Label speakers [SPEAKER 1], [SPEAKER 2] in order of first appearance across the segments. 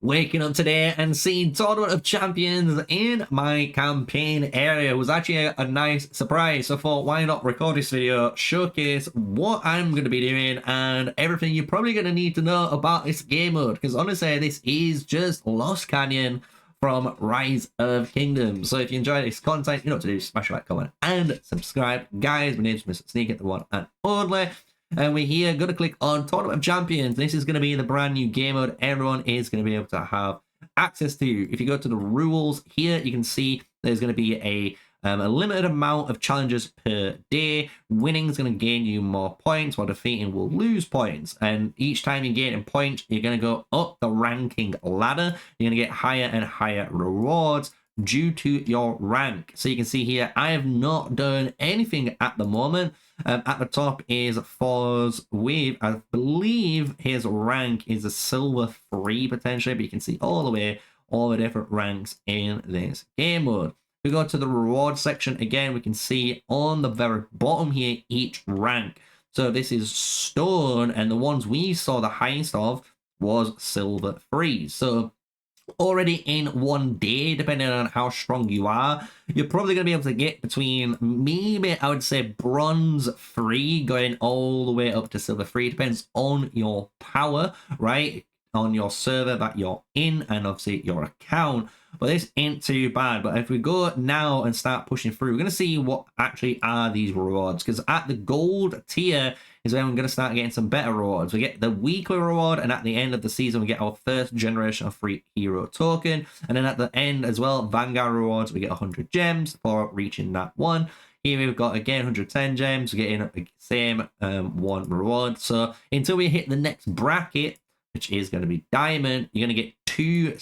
[SPEAKER 1] Waking up today and seeing Tournament of Champions in my campaign area was actually a nice surprise. So I thought, why not record this video, showcase what I'm going to be doing and everything you're probably going to need to know about this game mode. Because honestly, this is just Lost Canyon from Rise of Kingdoms. So if you enjoy this content, you know what to do, smash a like, comment, and subscribe. Guys, my name's MrSneakyy, the one and only. And we're here going to click on Tournament of Champions. This is going to be the brand new game mode everyone is going to be able to have access to. If you go to the rules here, you can see there's going to be a limited amount of challenges per day. Winning is going to gain you more points, while defeating will lose points. And each time you gain points, you're going to go up the ranking ladder. You're going to get higher and higher rewards due to your rank. So you can see here, I have not done anything at the moment. At the top is For's Wave. I believe his rank is a silver 3 potentially, but you can see all the way, all the different ranks in this game mode. If we go to the reward section again, we can see on the very bottom here each rank. So this is stone, and the ones we saw the highest of was silver 3. So already in one day, depending on how strong you are, you're probably going to be able to get between, maybe I would say, bronze 3 going all the way up to silver 3. Depends on your power, right, on your server that you're in, and obviously your account. But this ain't too bad. But if we go now and start pushing through, we're going to see what actually are these rewards, because at the gold tier is when we're going to start getting some better rewards. We get the weekly reward, and at the end of the season we get our first generation of free hero token, and then at the end as well, Vanguard rewards, we get 100 gems for reaching that one. Here we've got again 110 gems, we're getting the same one reward. So until we hit the next bracket, which is going to be diamond, you're going to get 2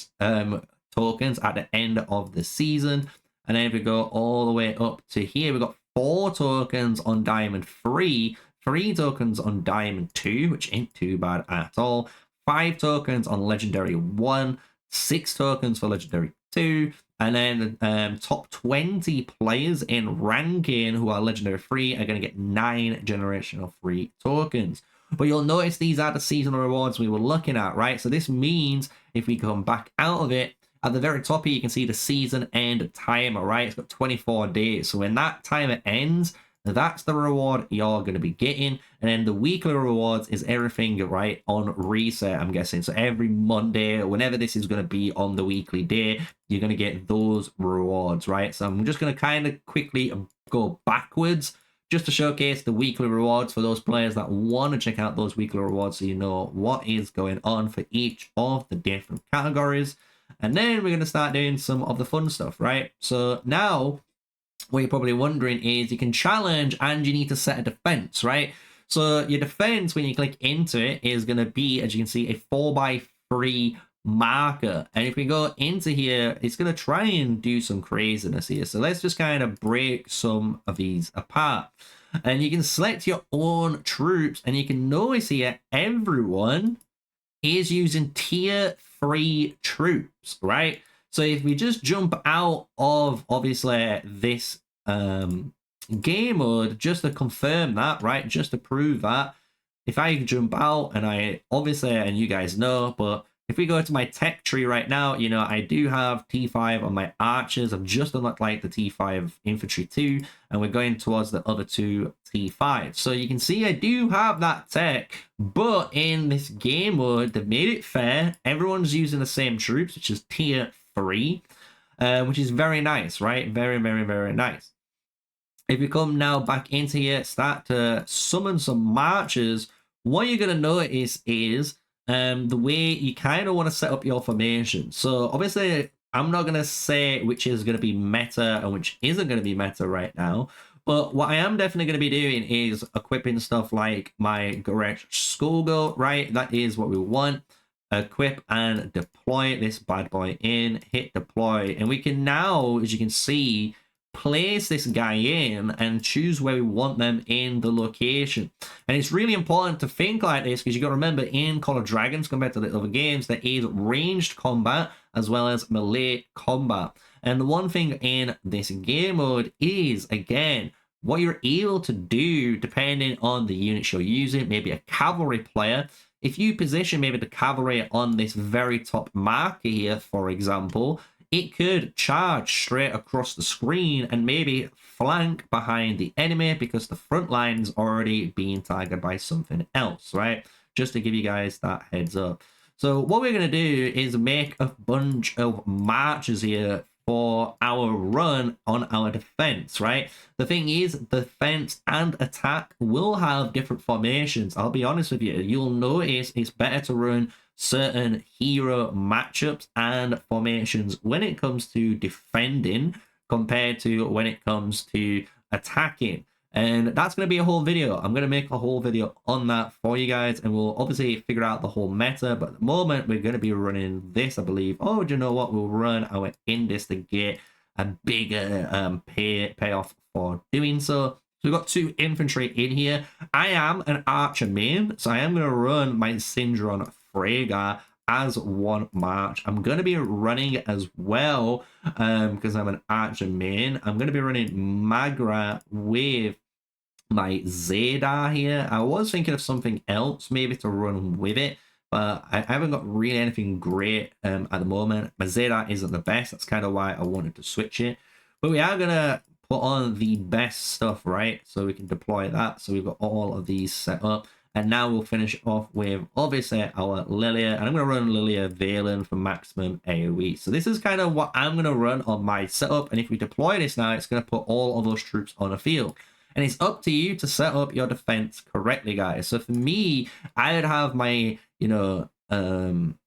[SPEAKER 1] tokens at the end of the season. And then if we go all the way up to here, we've got 4 tokens on diamond 3, 3 tokens on diamond 2, which ain't too bad at all, 5 tokens on legendary 1, 6 tokens for legendary 2, and then top 20 players in ranking who are legendary 3 are going to get 9 generational free tokens. But you'll notice these are the seasonal rewards we were looking at, right? So this means if we come back out of it, at the very top here, you can see the season end timer, right? It's got 24 days. So when that timer ends, that's the reward you're going to be getting. And then the weekly rewards is everything, right, on reset, I'm guessing. So every Monday, or whenever this is going to be on the weekly day, you're going to get those rewards, right? So I'm just going to kind of quickly go backwards just to showcase the weekly rewards for those players that want to check out those weekly rewards, so you know what is going on for each of the different categories. And then we're going to start doing some of the fun stuff, right? So now what you're probably wondering is you can challenge and you need to set a defense, right? So your defense, when you click into it, is going to be, as you can see, a 4x3 marker. And if we go into here, it's going to try and do some craziness here. So let's just kind of break some of these apart. And you can select your own troops, and you can notice here everyone is using tier 3 troops, right? So if we just jump out of obviously this game mode, just to confirm that, right, just to prove that, if I jump out, and I obviously, and you guys know, but if we go to my tech tree right now, you know, I do have T5 on my archers. I've just unlocked like the T5 infantry 2, and we're going towards the other 2 T5. So you can see I do have that tech, but in this game mode, they've made it fair. Everyone's using the same troops, which is tier 3, which is very nice, right? Very, very, very nice. If we come now back into here, start to summon some marchers, what you're going to notice is the way you kind of want to set up your formation. So obviously, I'm not going to say which is going to be meta and which isn't going to be meta right now. But what I am definitely going to be doing is equipping stuff like my Goresh Schoolgirl, right? That is what we want. Equip and deploy this bad boy in, hit deploy. And we can now, as you can see, place this guy in and choose where we want them in the location. And it's really important to think like this, because you got to remember, in Call of Dragons, compared to the other games, there is ranged combat as well as melee combat. And the one thing in this game mode is, again, what you're able to do depending on the units you're using. Maybe a cavalry player if you position maybe the cavalry on this very top marker here, for example, it could charge straight across the screen and maybe flank behind the enemy because the front line's already being targeted by something else, right? Just to give you guys that heads up. So what we're going to do is make a bunch of marches here for our run on our defense, right? The thing is, defense and attack will have different formations. I'll be honest with you, you'll notice it's better to run certain hero matchups and formations when it comes to defending compared to when it comes to attacking. And that's going to be a whole video. I'm going to make a whole video on that for you guys, and we'll obviously figure out the whole meta. But at the moment, we're going to be running this, I believe. Oh, do you know what? We'll run our Indis to get a bigger payoff for doing so. So we've got 2 infantry in here. I am an archer main, so I am going to run my Syndron Freygar as one march. I'm going to be running as well, because I'm an archer main. I'm going to be running Magra with my Zadar here. I was thinking of something else maybe to run with it, but I haven't got really anything great at the moment. My Zadar isn't the best. That's kind of why I wanted to switch it. But we are going to put on the best stuff, right? So we can deploy that. So we've got all of these set up. And now we'll finish off with, obviously, our Lilia. And I'm going to run Lilia Valen for maximum AoE. So this is kind of what I'm going to run on my setup. And if we deploy this now, it's going to put all of those troops on the field. And it's up to you to set up your defense correctly, guys. So for me, I'd have my,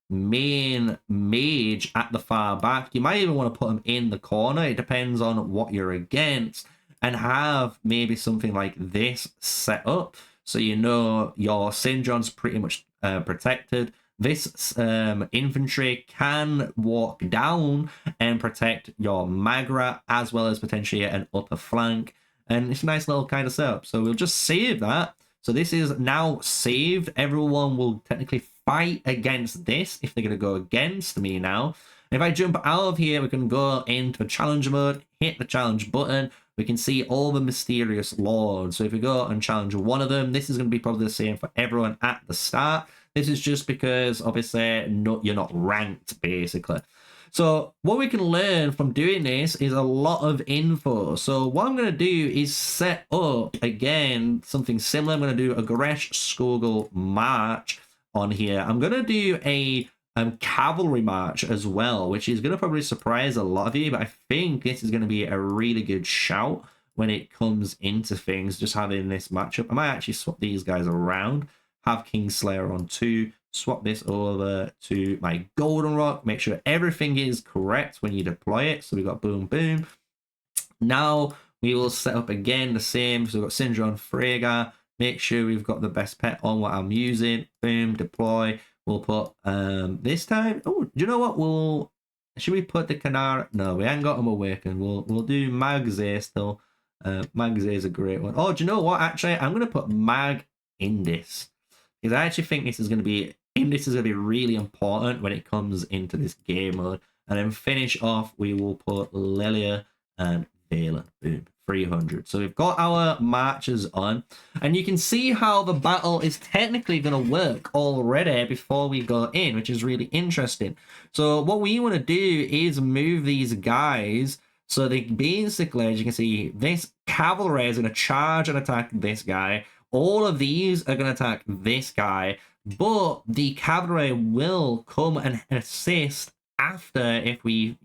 [SPEAKER 1] main mage at the far back. You might even want to put him in the corner. It depends on what you're against. And have maybe something like this set up. So you know your Syndron's pretty much protected. This infantry can walk down and protect your Magra, as well as potentially an upper flank. And it's a nice little kind of setup. So we'll just save that. So this is now saved. Everyone will technically fight against this if they're going to go against me now. And if I jump out of here, we can go into challenge mode, hit the challenge button. We can see all the mysterious lords. So if we go and challenge one of them, this is going to be probably the same for everyone at the start. This is just because, obviously, you're not ranked, basically. So what we can learn from doing this is a lot of info. So what I'm going to do is set up, again, something similar. I'm going to do a Goresh Skogul march on here. I'm going to do a cavalry march as well, which is going to probably surprise a lot of you, but I think this is going to be a really good shout when it comes into things, just having this matchup. I might actually swap these guys around, have Kingslayer on 2, swap this over to my Golden Rock, make sure everything is correct when you deploy it. So we got boom, boom. Now we will set up again the same. So we've got Syndron Freygar, make sure we've got the best pet on what I'm using, boom, deploy. We'll put this time. Oh, do you know what? Should we put the Canara? No, we ain't got them awakened. We'll do Magzay still. Magzay is a great one. Oh, do you know what? Actually, I'm gonna put Mag Indis, because I actually think this is gonna be really important when it comes into this game mode. And then finish off, we will put Lilia and Valen. Boom. 300. So we've got our marches on, and you can see how the battle is technically going to work already before we go in, which is really interesting. So what we want to do is move these guys. So they basically, as you can see, this cavalry is going to charge and attack this guy. All of these are going to attack this guy, but the cavalry will come and assist after if we,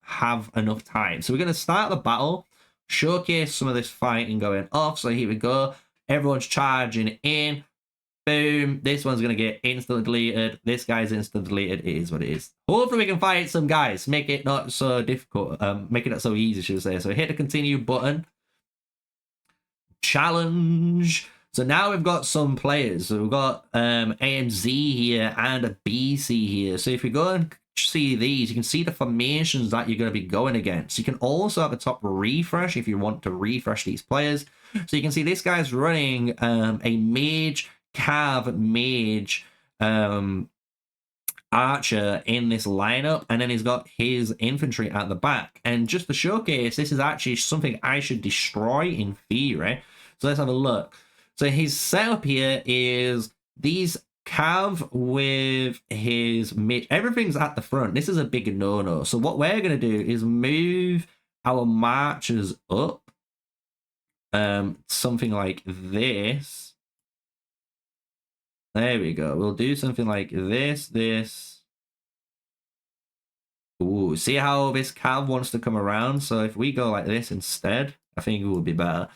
[SPEAKER 1] have enough time. So we're going to start the battle, showcase some of this fighting going off. So here we go. Everyone's charging in. Boom. This one's going to get instantly deleted. This guy's instantly deleted. It is what it is. Hopefully we can fight some guys. Make it not so difficult. Make it not so easy, should I say. So hit the continue button. Challenge. So now we've got some players. So we've got AMZ here and a BC here. So if we go and see these, you can see the formations that you're going to be going against. You can also have a top refresh if you want to refresh these players. So you can see this guy's running a mage, cav, mage, archer in this lineup, and then he's got his infantry at the back. And just to showcase, this is actually something I should destroy in theory. So let's have a look. So his setup here is these Cav with his mid, everything's at the front. This is a big no-no. So what we're going to do is move our marchers up. Something like this. There we go. We'll do something like this. Ooh, see how this Cav wants to come around? So if we go like this instead, I think it would be better.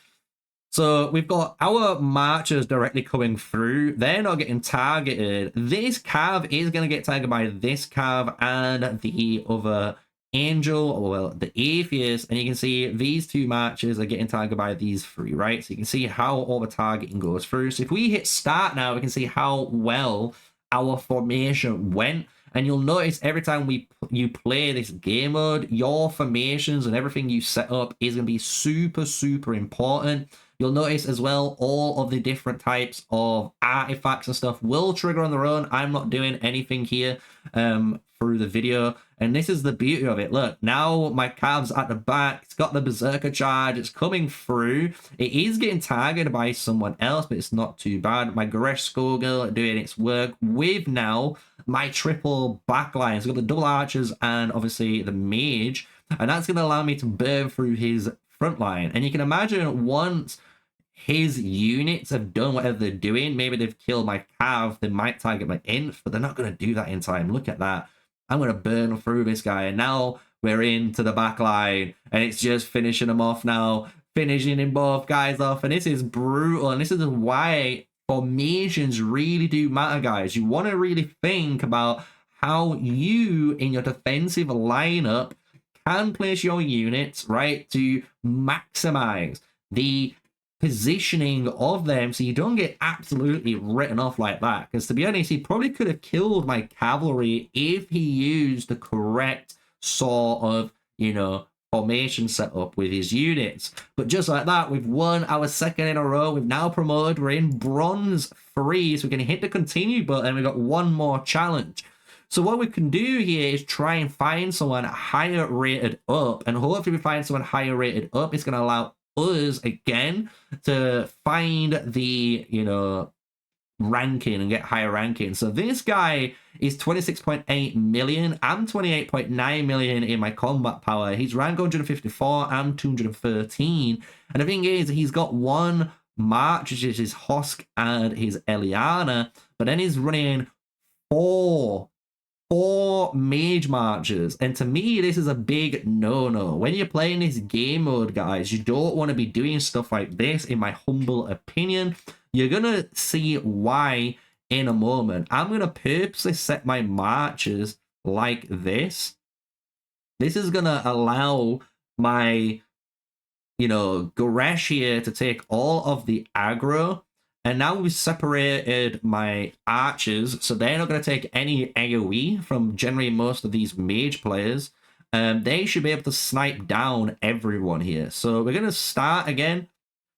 [SPEAKER 1] So we've got our marchers directly coming through. They're not getting targeted. This Cav is going to get targeted by this Cav and the other angel, or well, the atheist. And you can see these two marchers are getting targeted by these three, right? So you can see how all the targeting goes through. So if we hit start now, we can see how well our formation went. And you'll notice every time you play this game mode, your formations and everything you set up is going to be super, super important. You'll notice as well, all of the different types of artifacts and stuff will trigger on their own. I'm not doing anything here through the video. And this is the beauty of it. Look, now my Cav's at the back. It's got the Berserker charge. It's coming through. It is getting targeted by someone else, but it's not too bad. My Goresh Skullgirl doing its work with now my triple backline. It's got the double archers and obviously the mage. And that's going to allow me to burn through his front line. And you can imagine once his units have done whatever they're doing, maybe they've killed my Cav, they might target my Inf, but they're not going to do that in time. Look at that. I'm going to burn through this guy. And now we're into the back line. And it's just finishing them off now. Finishing him both guys off. And this is brutal. And this is why formations really do matter, guys. You want to really think about how you, in your defensive lineup, can place your units, right, to maximize the positioning of them so you don't get absolutely written off like that. Because to be honest, he probably could have killed my cavalry if he used the correct sort of, you know, formation setup with his units. But just like that, we've won our second in a row. We've now promoted. We're in bronze 3, so we can hit the continue button. We've got one more challenge. So what we can do here is try and find someone higher rated up, and hopefully we find someone higher rated up. It's going to allow us again to find the, you know, ranking and get higher ranking. So this guy is 26.8 million. I'm 28.9 million in my combat power. He's rank 154. I'm 213. And the thing is, he's got one march, which is his Hosk and his Eliana, but then he's running four mage marches. And to me, this is a big no-no. When you're playing this game mode, guys, you don't want to be doing stuff like this, in my humble opinion. You're gonna see why in a moment. I'm gonna purposely set my marches like this. This is gonna allow my, you know, Goresh here to take all of the aggro. And now we've separated my archers, so they're not going to take any AoE from generally most of these mage players. They should be able to snipe down everyone here. So we're going to start again,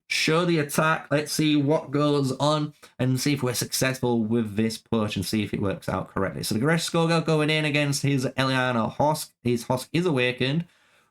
[SPEAKER 1] show the attack. Let's see what goes on and see if we're successful with this push and see if it works out correctly. So the Goresh Skullgirl going in against his Eliana Hosk. His Hosk is awakened.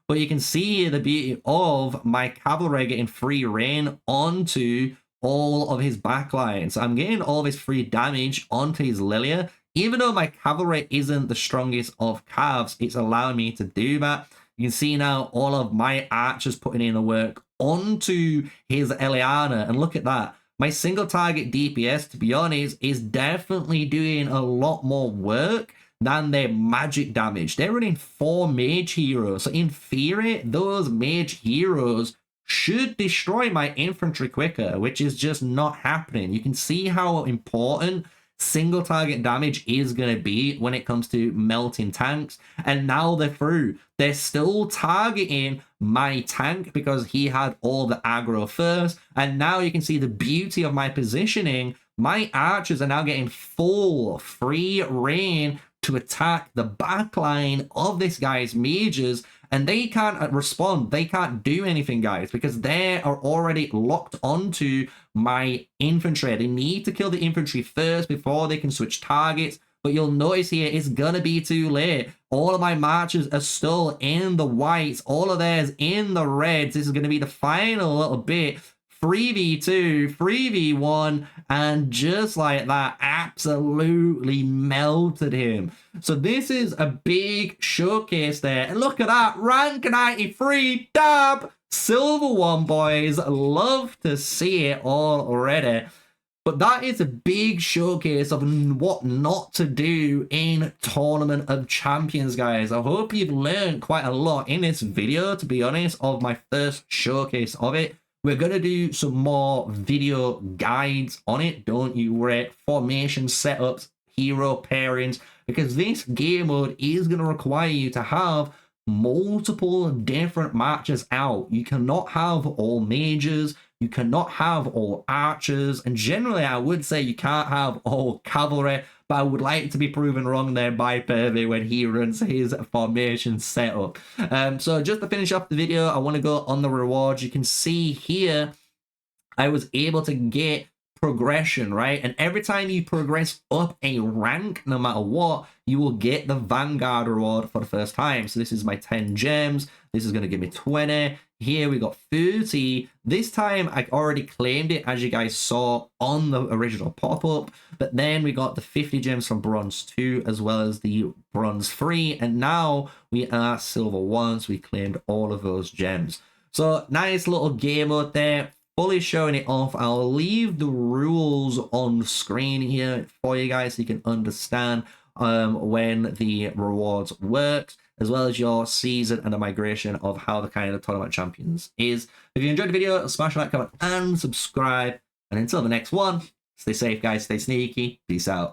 [SPEAKER 1] But you can see the beauty of my cavalry getting free reign onto all of his backlines. I'm getting all of his free damage onto his Lilia. Even though my cavalry isn't the strongest of calves, it's allowing me to do that. You can see now all of my archers putting in the work onto his Eliana. And look at that. My single target DPS, to be honest, is definitely doing a lot more work than their magic damage. They're running 4 mage heroes. So in theory, those mage heroes should destroy my infantry quicker, which is just not happening. You can see how important single target damage is going to be when it comes to melting tanks. And now they're through. They're still targeting my tank because he had all the aggro first. And now you can see the beauty of my positioning. My archers are now getting full free reign to attack the backline of this guy's mages, and they can't respond. They can't do anything, guys, because they are already locked onto my infantry. They need to kill the infantry first before they can switch targets. But you'll notice here, it's gonna be too late. All of my marchers are still in the whites, all of theirs in the reds. This is gonna be the final little bit 3v2, 3v1, and just like that, absolutely melted him. So this is a big showcase there. And look at that, rank 93 dab. Silver one, boys. Love to see it already. But that is a big showcase of what not to do in Tournament of Champions, guys. I hope you've learned quite a lot in this video, to be honest, of my first showcase of it. We're going to do some more video guides on it, don't you worry. Formation setups, hero pairings, because this game mode is going to require you to have multiple different matches out. You cannot have all mages, you cannot have all archers, and generally I would say you can't have all cavalry, but I would like to be proven wrong there by Pervy when he runs his formation setup. So just to finish off the video, I want to go on the rewards. You can see here I was able to get progression, right? And every time you progress up a rank, no matter what, you will get the Vanguard reward for the first time. So this is my 10 gems. This is going to give me 20. Here we got 30. This time I already claimed it, as you guys saw on the original pop-up. But then we got the 50 gems from Bronze 2 as well as the Bronze 3. And now we are Silver 1. So we claimed all of those gems. So nice little game mode there. Fully showing it off. I'll leave the rules on screen here for you guys so you can understand when the rewards works, as well as your season and the migration of how the kind of Tournament Champions is. If you enjoyed the video, smash a like, comment, and subscribe. And until the next one, stay safe, guys. Stay sneaky. Peace out.